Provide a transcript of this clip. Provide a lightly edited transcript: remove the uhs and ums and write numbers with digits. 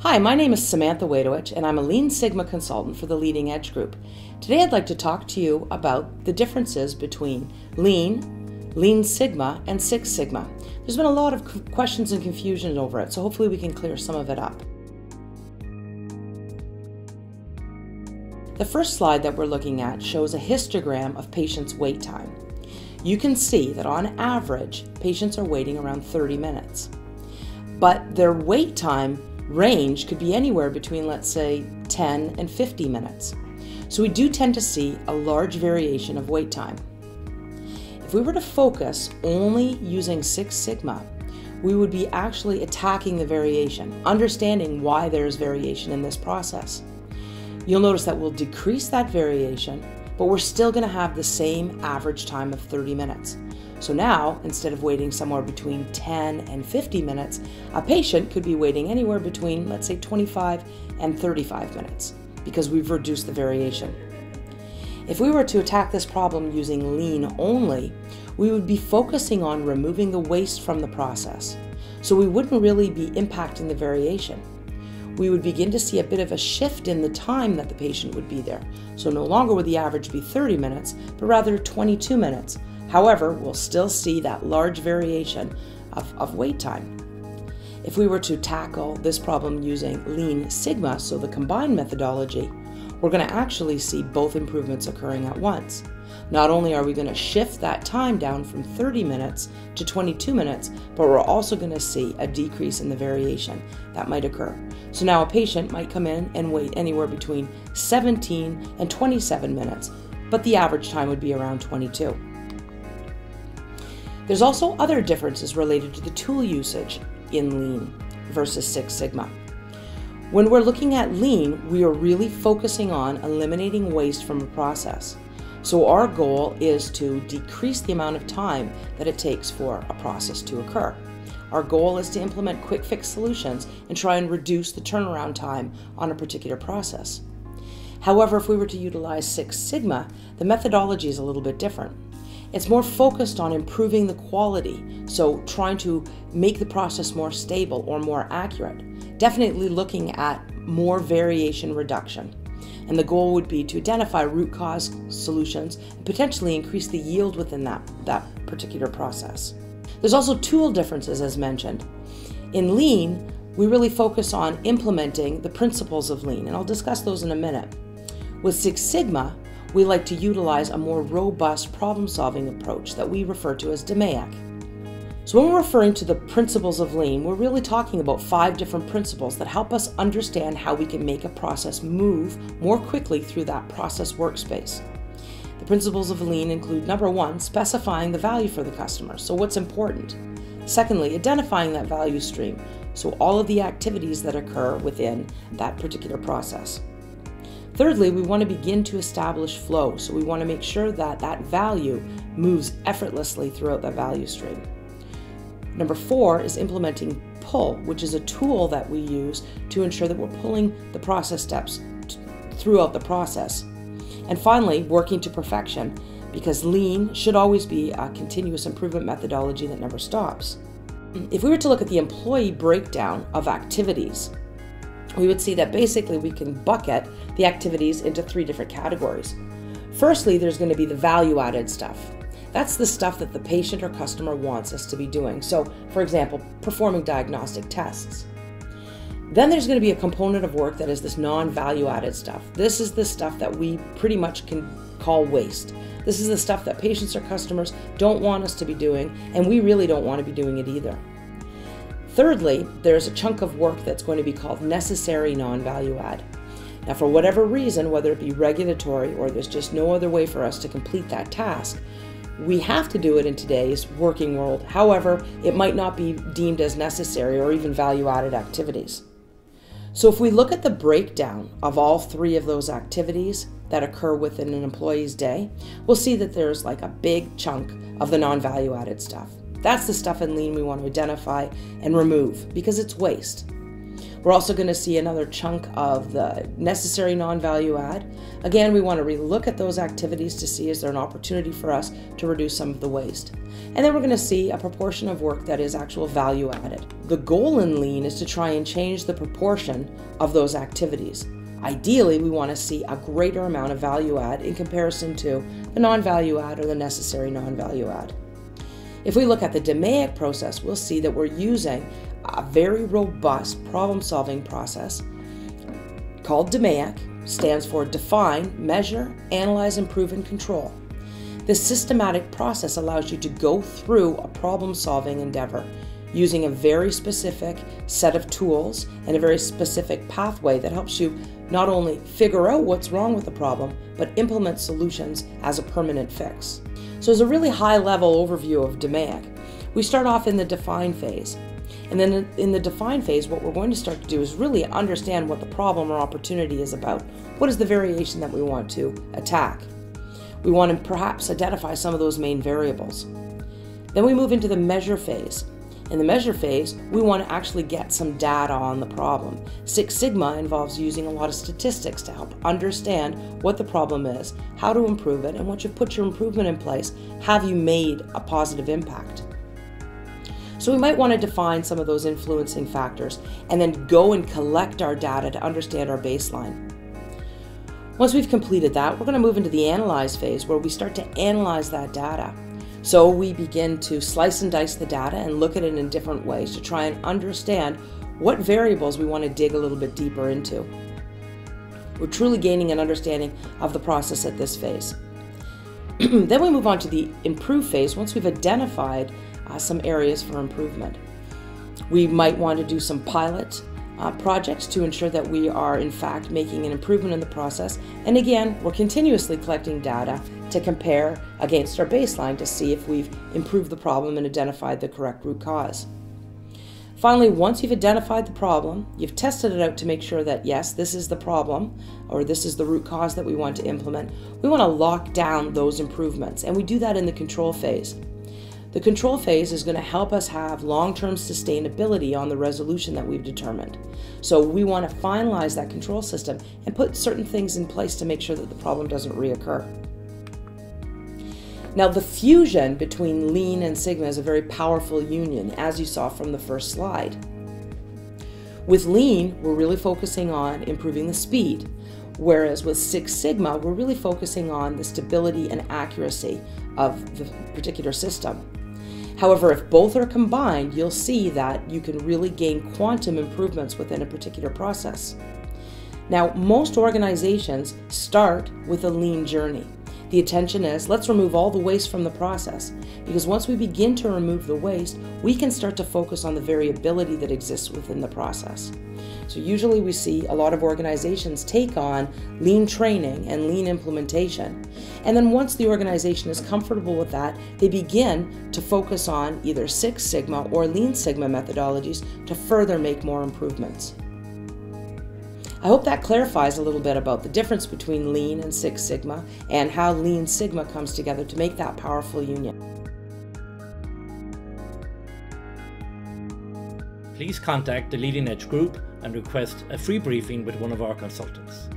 Hi, my name is Samantha Waytowich, and I'm a Lean Sigma consultant for the Leading Edge Group. Today I'd like to talk to you about the differences between Lean, Lean Sigma, and Six Sigma. There's been a lot of questions and confusion over it, so hopefully we can clear some of it up. The first slide that we're looking at shows a histogram of patients' wait time. You can see that on average, patients are waiting around 30 minutes. But their wait time range could be anywhere between, let's say, 10 and 50 minutes. So we do tend to see a large variation of wait time. If we were to focus only using Six Sigma, we would be actually attacking the variation, understanding why there's variation in this process. You'll notice that we'll decrease that variation, but we're still going to have the same average time of 30 minutes. So now, instead of waiting somewhere between 10 and 50 minutes, a patient could be waiting anywhere between, let's say, 25 and 35 minutes, because we've reduced the variation. If we were to attack this problem using Lean only, we would be focusing on removing the waste from the process. So we wouldn't really be impacting the variation. We would begin to see a bit of a shift in the time that the patient would be there. So no longer would the average be 30 minutes, but rather 22 minutes. However, we'll still see that large variation of wait time. If we were to tackle this problem using Lean Sigma, so the combined methodology, we're going to actually see both improvements occurring at once. Not only are we going to shift that time down from 30 minutes to 22 minutes, but we're also going to see a decrease in the variation that might occur. So now a patient might come in and wait anywhere between 17 and 27 minutes, but the average time would be around 22. There's also other differences related to the tool usage in Lean versus Six Sigma. When we're looking at Lean, we are really focusing on eliminating waste from a process. So our goal is to decrease the amount of time that it takes for a process to occur. Our goal is to implement quick fix solutions and try and reduce the turnaround time on a particular process. However, if we were to utilize Six Sigma, the methodology is a little bit different. It's more focused on improving the quality, so trying to make the process more stable or more accurate. Definitely looking at more variation reduction. And the goal would be to identify root cause solutions and potentially increase the yield within that particular process. There's also tool differences as mentioned. In Lean, we really focus on implementing the principles of Lean, and I'll discuss those in a minute. With Six Sigma, we like to utilize a more robust problem-solving approach that we refer to as DMAIC. So when we're referring to the principles of Lean, we're really talking about 5 different principles that help us understand how we can make a process move more quickly through that process workspace. The principles of Lean include, number 1, specifying the value for the customer, so what's important. Secondly, identifying that value stream, so all of the activities that occur within that particular process. Thirdly, we want to begin to establish flow, so we want to make sure that that value moves effortlessly throughout that value stream. Number 4 is implementing pull, which is a tool that we use to ensure that we're pulling the process steps throughout the process. And finally, working to perfection, because Lean should always be a continuous improvement methodology that never stops. If we were to look at the employee breakdown of activities, we would see that basically we can bucket the activities into 3 different categories. Firstly, there's going to be the value-added stuff. That's the stuff that the patient or customer wants us to be doing. So, for example, performing diagnostic tests. Then there's going to be a component of work that is this non-value-added stuff. This is the stuff that we pretty much can call waste. This is the stuff that patients or customers don't want us to be doing, and we really don't want to be doing it either. Thirdly, there's a chunk of work that's going to be called necessary non-value add. Now, for whatever reason, whether it be regulatory or there's just no other way for us to complete that task, we have to do it in today's working world. However, it might not be deemed as necessary or even value-added activities. So if we look at the breakdown of all 3 of those activities that occur within an employee's day, we'll see that there's like a big chunk of the non-value-added stuff. That's the stuff in Lean we want to identify and remove because it's waste. We're also going to see another chunk of the necessary non-value add. Again, we want to relook at those activities to see is there an opportunity for us to reduce some of the waste. And then we're going to see a proportion of work that is actual value added. The goal in Lean is to try and change the proportion of those activities. Ideally, we want to see a greater amount of value add in comparison to the non-value add or the necessary non-value add. If we look at the DMAIC process, we'll see that we're using a very robust problem-solving process called DMAIC, stands for Define, Measure, Analyze, Improve, and Control. This systematic process allows you to go through a problem-solving endeavor using a very specific set of tools and a very specific pathway that helps you not only figure out what's wrong with the problem, but implement solutions as a permanent fix. So as a really high-level overview of DMAIC, we start off in the define phase. And then in the define phase, what we're going to start to do is really understand what the problem or opportunity is about. What is the variation that we want to attack? We want to perhaps identify some of those main variables. Then we move into the measure phase. In the measure phase, we want to actually get some data on the problem. Six Sigma involves using a lot of statistics to help understand what the problem is, how to improve it, and once you've put your improvement in place, have you made a positive impact? So we might want to define some of those influencing factors and then go and collect our data to understand our baseline. Once we've completed that, we're going to move into the analyze phase where we start to analyze that data. So we begin to slice and dice the data and look at it in different ways to try and understand what variables we want to dig a little bit deeper into. We're truly gaining an understanding of the process at this phase. Then we move on to the improve phase once we've identified some areas for improvement. We might want to do some pilot projects to ensure that we are in fact making an improvement in the process. And again, we're continuously collecting data to compare against our baseline to see if we've improved the problem and identified the correct root cause. Finally, once you've identified the problem, you've tested it out to make sure that yes, this is the problem or this is the root cause that we want to implement, we want to lock down those improvements, and we do that in the control phase. The control phase is going to help us have long-term sustainability on the resolution that we've determined. So we want to finalize that control system and put certain things in place to make sure that the problem doesn't reoccur. Now, the fusion between Lean and Sigma is a very powerful union, as you saw from the first slide. With Lean, we're really focusing on improving the speed, whereas with Six Sigma, we're really focusing on the stability and accuracy of the particular system. However, if both are combined, you'll see that you can really gain quantum improvements within a particular process. Now, most organizations start with a Lean journey. The intention is, let's remove all the waste from the process, because once we begin to remove the waste, we can start to focus on the variability that exists within the process. So usually we see a lot of organizations take on Lean training and Lean implementation. And then once the organization is comfortable with that, they begin to focus on either Six Sigma or Lean Sigma methodologies to further make more improvements. I hope that clarifies a little bit about the difference between Lean and Six Sigma and how Lean Sigma comes together to make that powerful union. Please contact the Leading Edge Group and request a free briefing with one of our consultants.